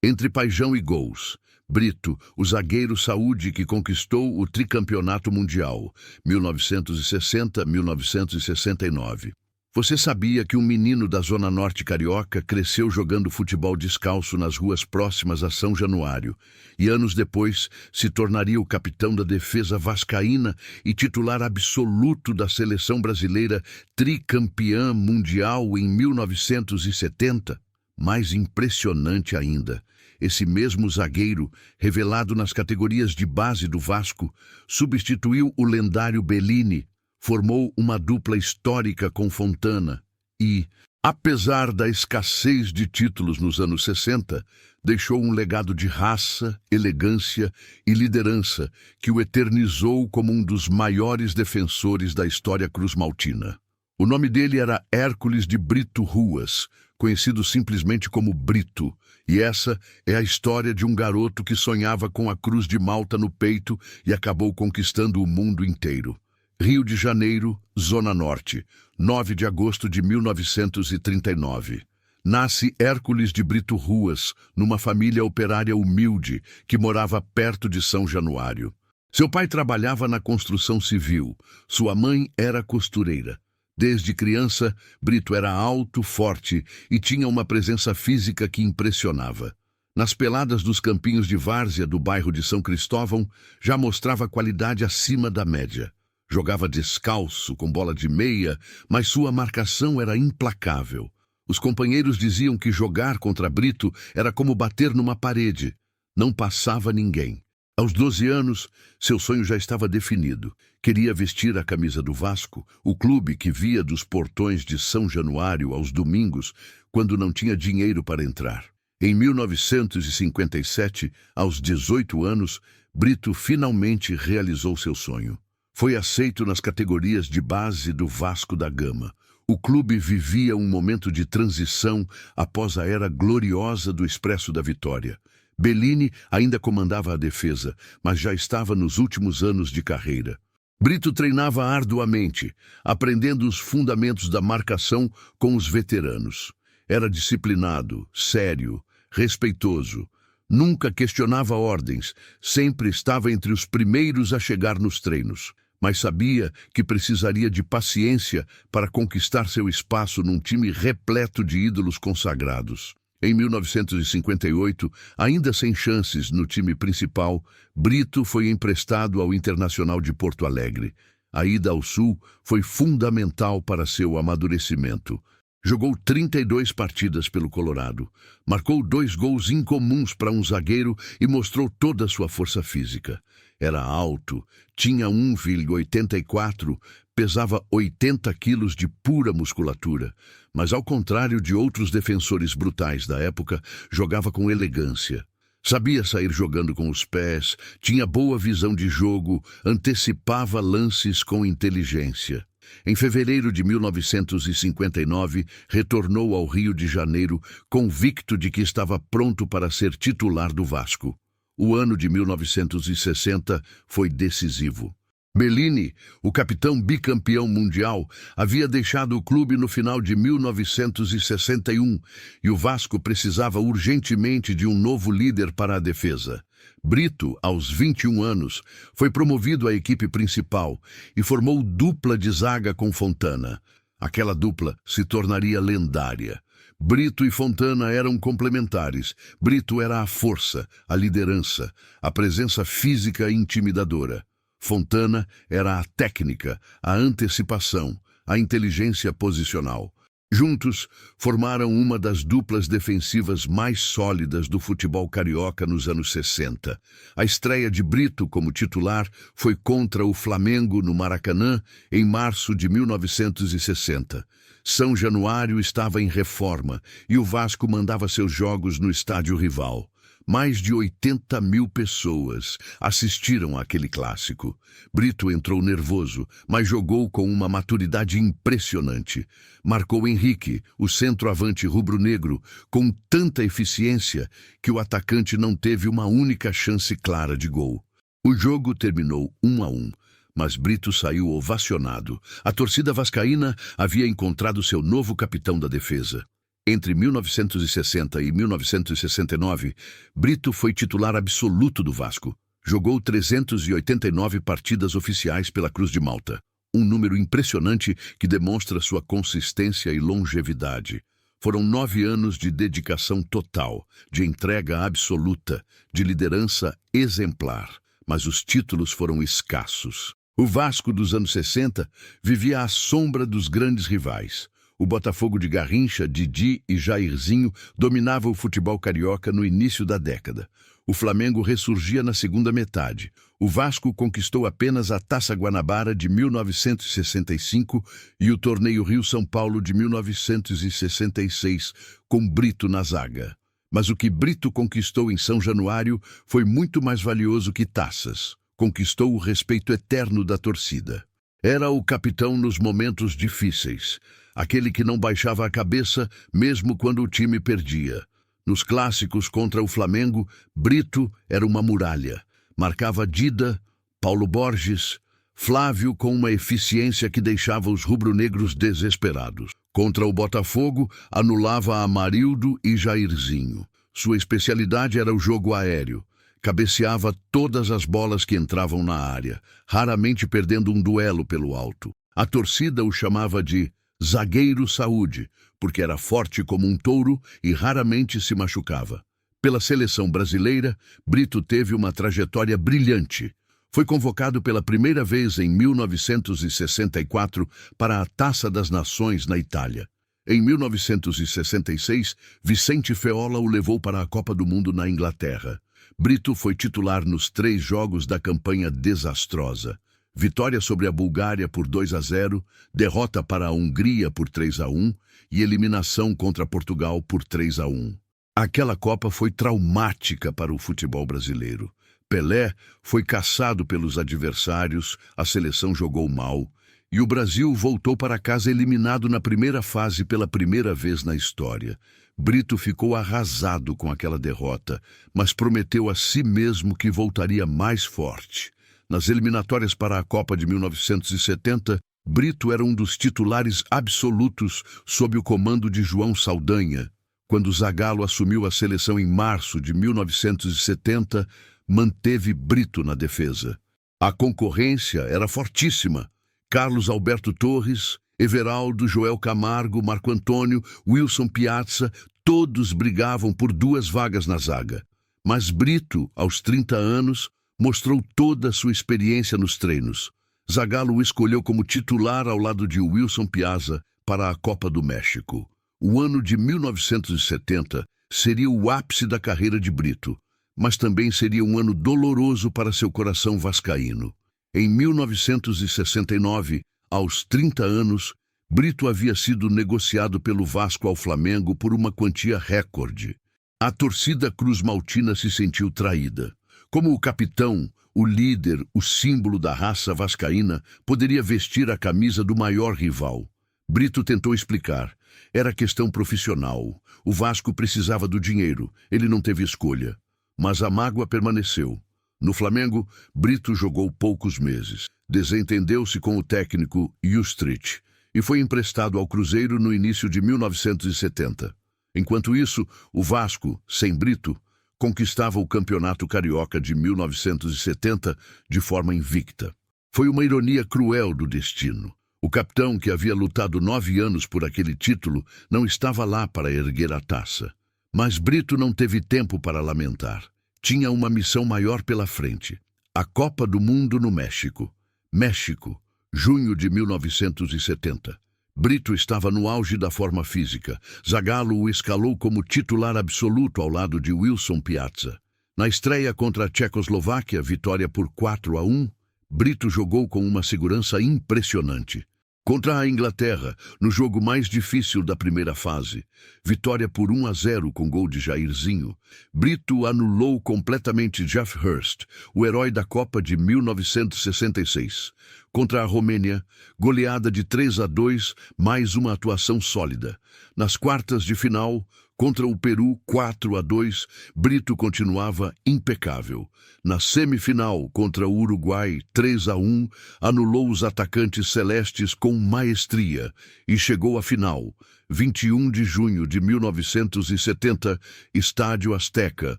Entre paixão e gols, Brito, o zagueiro saúde que conquistou o tricampeonato mundial, 1960-1969. Você sabia que um menino da Zona Norte carioca cresceu jogando futebol descalço nas ruas próximas a São Januário e anos depois se tornaria o capitão da defesa vascaína e titular absoluto da seleção brasileira tricampeã mundial em 1970? Mais impressionante ainda, esse mesmo zagueiro, revelado nas categorias de base do Vasco, substituiu o lendário Bellini, formou uma dupla histórica com Fontana e, apesar da escassez de títulos nos anos 60, deixou um legado de raça, elegância e liderança que o eternizou como um dos maiores defensores da história cruzmaltina. O nome dele era Hércules de Brito Ruas, conhecido simplesmente como Brito, e essa é a história de um garoto que sonhava com a Cruz de Malta no peito e acabou conquistando o mundo inteiro. Rio de Janeiro, Zona Norte, 9 de agosto de 1939. Nasce Hércules de Brito Ruas, numa família operária humilde que morava perto de São Januário. Seu pai trabalhava na construção civil, sua mãe era costureira. Desde criança, Brito era alto, forte e tinha uma presença física que impressionava. Nas peladas dos campinhos de várzea do bairro de São Cristóvão, já mostrava qualidade acima da média. Jogava descalço, com bola de meia, mas sua marcação era implacável. Os companheiros diziam que jogar contra Brito era como bater numa parede. Não passava ninguém. Aos 12 anos, seu sonho já estava definido. Queria vestir a camisa do Vasco, o clube que via dos portões de São Januário aos domingos, quando não tinha dinheiro para entrar. Em 1957, aos 18 anos, Brito finalmente realizou seu sonho. Foi aceito nas categorias de base do Vasco da Gama. O clube vivia um momento de transição após a era gloriosa do Expresso da Vitória. Bellini ainda comandava a defesa, mas já estava nos últimos anos de carreira. Brito treinava arduamente, aprendendo os fundamentos da marcação com os veteranos. Era disciplinado, sério, respeitoso. Nunca questionava ordens, sempre estava entre os primeiros a chegar nos treinos. Mas sabia que precisaria de paciência para conquistar seu espaço num time repleto de ídolos consagrados. Em 1958, ainda sem chances no time principal, Brito foi emprestado ao Internacional de Porto Alegre. A ida ao Sul foi fundamental para seu amadurecimento. Jogou 32 partidas pelo Colorado, marcou 2 gols incomuns para um zagueiro e mostrou toda a sua força física. Era alto, tinha 1,84, pesava 80 quilos de pura musculatura, mas ao contrário de outros defensores brutais da época, jogava com elegância. Sabia sair jogando com os pés, tinha boa visão de jogo, antecipava lances com inteligência. Em fevereiro de 1959, retornou ao Rio de Janeiro, convicto de que estava pronto para ser titular do Vasco. O ano de 1960 foi decisivo. Bellini, o capitão bicampeão mundial, havia deixado o clube no final de 1961 e o Vasco precisava urgentemente de um novo líder para a defesa. Brito, aos 21 anos, foi promovido à equipe principal e formou dupla de zaga com Fontana. Aquela dupla se tornaria lendária. Brito e Fontana eram complementares. Brito era a força, a liderança, a presença física intimidadora. Fontana era a técnica, a antecipação, a inteligência posicional. Juntos, formaram uma das duplas defensivas mais sólidas do futebol carioca nos anos 60. A estreia de Brito como titular foi contra o Flamengo no Maracanã em março de 1960. São Januário estava em reforma e o Vasco mandava seus jogos no estádio rival. Mais de 80 mil pessoas assistiram àquele clássico. Brito entrou nervoso, mas jogou com uma maturidade impressionante. Marcou Henrique, o centroavante rubro-negro, com tanta eficiência que o atacante não teve uma única chance clara de gol. O jogo terminou 1-1. Mas Brito saiu ovacionado. A torcida vascaína havia encontrado seu novo capitão da defesa. Entre 1960 e 1969, Brito foi titular absoluto do Vasco. Jogou 389 partidas oficiais pela Cruz de Malta. Um número impressionante que demonstra sua consistência e longevidade. Foram 9 anos de dedicação total, de entrega absoluta, de liderança exemplar. Mas os títulos foram escassos. O Vasco dos anos 60 vivia à sombra dos grandes rivais. O Botafogo de Garrincha, Didi e Jairzinho dominava o futebol carioca no início da década. O Flamengo ressurgia na segunda metade. O Vasco conquistou apenas a Taça Guanabara de 1965 e o Torneio Rio-São Paulo de 1966, com Brito na zaga. Mas o que Brito conquistou em São Januário foi muito mais valioso que taças. Conquistou o respeito eterno da torcida. Era o capitão nos momentos difíceis, aquele que não baixava a cabeça mesmo quando o time perdia. Nos clássicos contra o Flamengo, Brito era uma muralha. Marcava Dida, Paulo Borges, Flávio com uma eficiência que deixava os rubro-negros desesperados. Contra o Botafogo, anulava Amarildo e Jairzinho. Sua especialidade era o jogo aéreo. Cabeceava todas as bolas que entravam na área, raramente perdendo um duelo pelo alto. A torcida o chamava de zagueiro saúde, porque era forte como um touro e raramente se machucava. Pela seleção brasileira, Brito teve uma trajetória brilhante. Foi convocado pela primeira vez em 1964 para a Taça das Nações na Itália. Em 1966, Vicente Feola o levou para a Copa do Mundo na Inglaterra. Brito foi titular nos 3 jogos da campanha desastrosa. Vitória sobre a Bulgária por 2-0, derrota para a Hungria por 3-1 e eliminação contra Portugal por 3-1. Aquela Copa foi traumática para o futebol brasileiro. Pelé foi caçado pelos adversários, a seleção jogou mal e o Brasil voltou para casa eliminado na primeira fase pela primeira vez na história. Brito ficou arrasado com aquela derrota, mas prometeu a si mesmo que voltaria mais forte. Nas eliminatórias para a Copa de 1970, Brito era um dos titulares absolutos sob o comando de João Saldanha. Quando Zagallo assumiu a seleção em março de 1970, manteve Brito na defesa. A concorrência era fortíssima. Carlos Alberto Torres, Everaldo, Joel Camargo, Marco Antônio, Wilson Piazza, todos brigavam por 2 vagas na zaga. Mas Brito, aos 30 anos, mostrou toda a sua experiência nos treinos. Zagallo o escolheu como titular ao lado de Wilson Piazza para a Copa do México. O ano de 1970 seria o ápice da carreira de Brito, mas também seria um ano doloroso para seu coração vascaíno. Em 1969, aos 30 anos, Brito havia sido negociado pelo Vasco ao Flamengo por uma quantia recorde. A torcida cruz-maltina se sentiu traída. Como o capitão, o líder, o símbolo da raça vascaína, poderia vestir a camisa do maior rival? Brito tentou explicar. Era questão profissional. O Vasco precisava do dinheiro. Ele não teve escolha. Mas a mágoa permaneceu. No Flamengo, Brito jogou poucos meses. Desentendeu-se com o técnico Justrich e foi emprestado ao Cruzeiro no início de 1970. Enquanto isso, o Vasco, sem Brito, conquistava o Campeonato Carioca de 1970 de forma invicta. Foi uma ironia cruel do destino. O capitão, que havia lutado 9 anos por aquele título, não estava lá para erguer a taça. Mas Brito não teve tempo para lamentar. Tinha uma missão maior pela frente. A Copa do Mundo no México. México, junho de 1970. Brito estava no auge da forma física. Zagallo o escalou como titular absoluto ao lado de Wilson Piazza. Na estreia contra a Tchecoslováquia, vitória por 4-1, Brito jogou com uma segurança impressionante. Contra a Inglaterra, no jogo mais difícil da primeira fase, vitória por 1-0 com gol de Jairzinho, Brito anulou completamente Geoff Hurst, o herói da Copa de 1966. Contra a Romênia, goleada de 3-2, mais uma atuação sólida. Nas quartas de final, contra o Peru, 4-2, Brito continuava impecável. Na semifinal, contra o Uruguai, 3-1, anulou os atacantes celestes com maestria e chegou à final. 21 de junho de 1970, Estádio Azteca,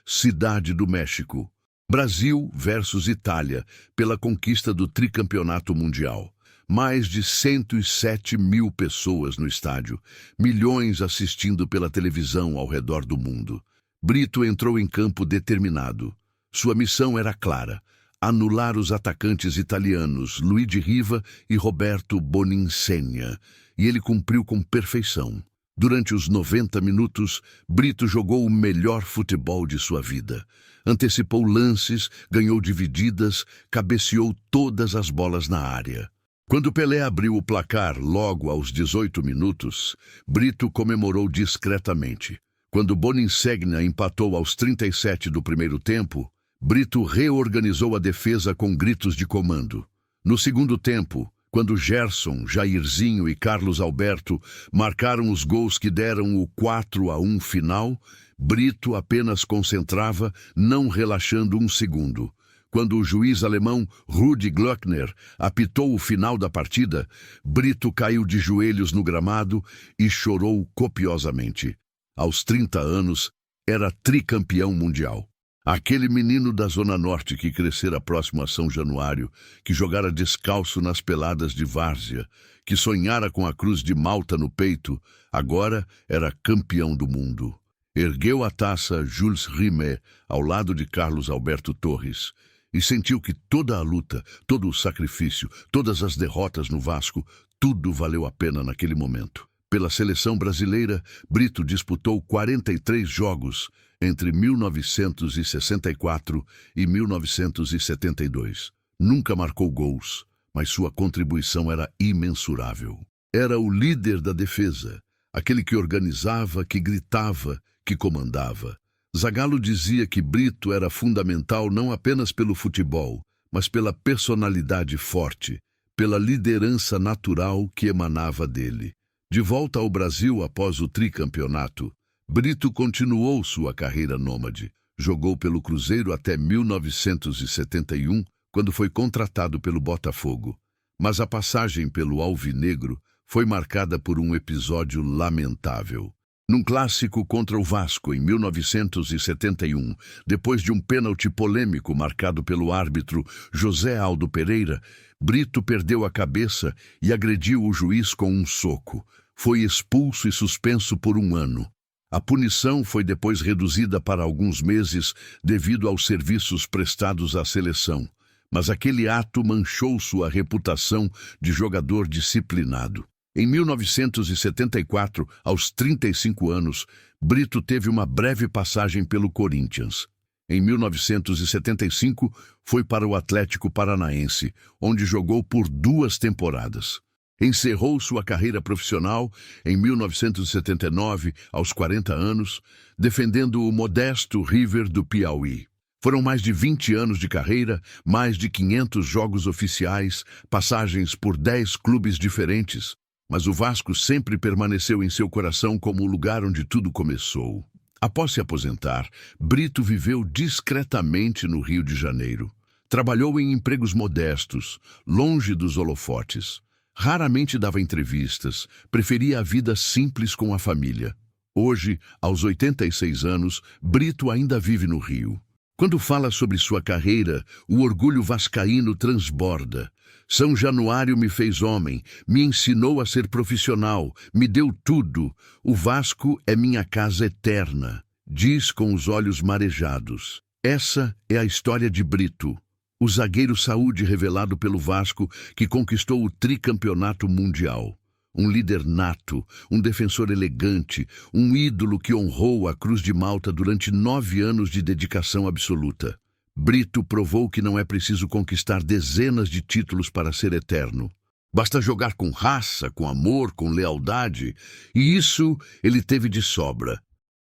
Cidade do México. Brasil versus Itália, pela conquista do tricampeonato mundial. Mais de 107 mil pessoas no estádio, milhões assistindo pela televisão ao redor do mundo. Brito entrou em campo determinado. Sua missão era clara: anular os atacantes italianos Luigi Riva e Roberto Boninsegna, e ele cumpriu com perfeição. Durante os 90 minutos, Brito jogou o melhor futebol de sua vida. Antecipou lances, ganhou divididas, cabeceou todas as bolas na área. Quando Pelé abriu o placar logo aos 18 minutos, Brito comemorou discretamente. Quando Boninsegna empatou aos 37 do primeiro tempo, Brito reorganizou a defesa com gritos de comando. No segundo tempo, quando Gerson, Jairzinho e Carlos Alberto marcaram os gols que deram o 4-1 final, Brito apenas concentrava, não relaxando um segundo. Quando o juiz alemão Rudi Glöckner apitou o final da partida, Brito caiu de joelhos no gramado e chorou copiosamente. Aos 30 anos, era tricampeão mundial. Aquele menino da Zona Norte que crescera próximo a São Januário, que jogara descalço nas peladas de várzea, que sonhara com a cruz de Malta no peito, agora era campeão do mundo. Ergueu a taça Jules Rimet ao lado de Carlos Alberto Torres e sentiu que toda a luta, todo o sacrifício, todas as derrotas no Vasco, tudo valeu a pena naquele momento. Pela seleção brasileira, Brito disputou 43 jogos entre 1964 e 1972. Nunca marcou gols, mas sua contribuição era imensurável. Era o líder da defesa, aquele que organizava, que gritava, que comandava. Zagallo dizia que Brito era fundamental não apenas pelo futebol, mas pela personalidade forte, pela liderança natural que emanava dele. De volta ao Brasil após o tricampeonato, Brito continuou sua carreira nômade. Jogou pelo Cruzeiro até 1971, quando foi contratado pelo Botafogo. Mas a passagem pelo Alvinegro foi marcada por um episódio lamentável. Num clássico contra o Vasco, em 1971, depois de um pênalti polêmico marcado pelo árbitro José Aldo Pereira, Brito perdeu a cabeça e agrediu o juiz com um soco. Foi expulso e suspenso por 1 ano. A punição foi depois reduzida para alguns meses devido aos serviços prestados à seleção, mas aquele ato manchou sua reputação de jogador disciplinado. Em 1974, aos 35 anos, Brito teve uma breve passagem pelo Corinthians. Em 1975, foi para o Atlético Paranaense, onde jogou por 2 temporadas. Encerrou sua carreira profissional em 1979, aos 40 anos, defendendo o modesto River do Piauí. Foram mais de 20 anos de carreira, mais de 500 jogos oficiais, passagens por 10 clubes diferentes. Mas o Vasco sempre permaneceu em seu coração como o lugar onde tudo começou. Após se aposentar, Brito viveu discretamente no Rio de Janeiro. Trabalhou em empregos modestos, longe dos holofotes. Raramente dava entrevistas, preferia a vida simples com a família. Hoje, aos 86 anos, Brito ainda vive no Rio. Quando fala sobre sua carreira, o orgulho vascaíno transborda. São Januário me fez homem, me ensinou a ser profissional, me deu tudo. O Vasco é minha casa eterna, diz com os olhos marejados. Essa é a história de Brito, o zagueiro saúde revelado pelo Vasco que conquistou o tricampeonato mundial. Um líder nato, um defensor elegante, um ídolo que honrou a Cruz de Malta durante 9 anos de dedicação absoluta. Brito provou que não é preciso conquistar dezenas de títulos para ser eterno. Basta jogar com raça, com amor, com lealdade, e isso ele teve de sobra.